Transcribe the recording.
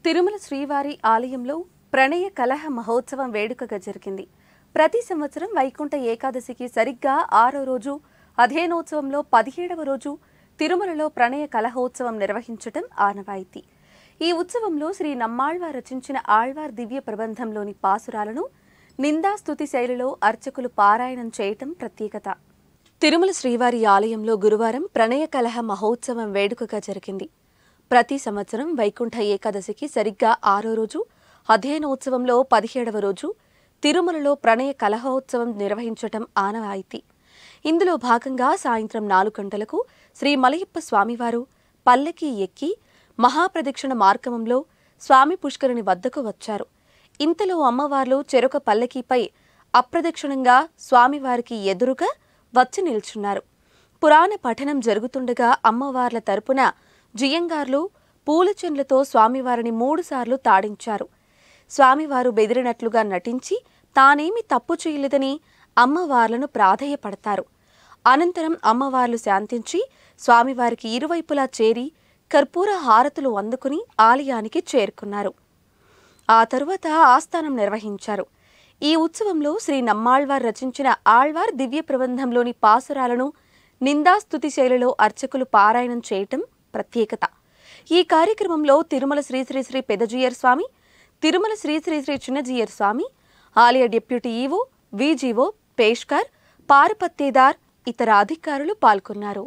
తిరుమల శ్రీవారి ఆలయంలో ప్రణయ కలహ మహోత్సవం వేడుకగా జరిగింది. ప్రతి సంవత్సరం వైకుంఠ ఏకాదశికి సరిగ్గా 6వ రోజు అధ్యయనోత్సవంలో 17వ రోజు తిరుమలలో ప్రణయ కలహోత్సవం నిర్వహించడం ఆనవాయితీ. ఈ ఉత్సవంలో శ్రీ నమ్మాళ్వార్ రచించిన ఆళ్వార్ దివ్య ప్రబంధంలోని పాసురాలను నిందాస్తుతి శైలిలో అర్చకులు పారాయణం చేయటం ప్రత్యేకత. తిరుమల శ్రీవారి ఆలయంలో గురువారం ప్రణయ కలహ మహోత్సవం వేడుకగా జరిగింది. ప్రతి సంవత్సరం వైకుంఠ ఏకాదశికి సరిగ్గా 6వ రోజు అధ్యయనోత్సవంలో 17వ రోజు తిరుమలలో ప్రణయ కలహోత్సవం నిర్వహించటం ఆనవాయితీ. ఇందులో భాగంగా సాయంత్రం 4 గంటలకు శ్రీ మలయప్ప స్వామివారు పల్లకి ఎక్కి మహాప్రదక్షిణ మార్గంలో స్వామి పుష్కరిణి వద్దకు వచ్చారు. ఇంతలో అమ్మవార్లు చెరొక పల్లకీపై అప్రదక్షిణంగా స్వామివారికి ఎదురుగా వచ్చి నిల్చున్నారు. పురాణ పఠనం జరుగుతుండగా అమ్మవార్ల తరపున జియంగార్లు పూలచెండ్లతో స్వామివారిని 3 సార్లు తాడించారు. స్వామివారు బెదిరినట్లుగా నటించి తానేమి తప్పు చేయలేదని అమ్మవార్లను ప్రాధేయపడతారు. అనంతరం అమ్మవార్లు శాంతించి స్వామివారికి ఇరువైపులా చేరి కర్పూర హారతులు అందుకుని ఆలయానికి చేరుకున్నారు. ఆ తరువాత ఆస్థానం నిర్వహించారు. ఈ ఉత్సవంలో శ్రీ నమ్మాళ్వార్ రచించిన ఆళ్వార్ దివ్య ప్రబంధంలోని పాసురాలను నిందాస్తుతి శైలిలో అర్చకులు పారాయణం చేయటం ప్రత్యేకత. ఈ కార్యక్రమంలో తిరుమల శ్రీ శ్రీ శ్రీ పెదజీయర్ స్వామి, తిరుమల శ్రీ శ్రీ శ్రీ చిన్నజీయర్ స్వామి, ఆలయ డిప్యూటీ ఈవో, విజిఓ, పేష్కార్, పారపత్తేదార్, ఇతర అధికారులు పాల్గొన్నారు.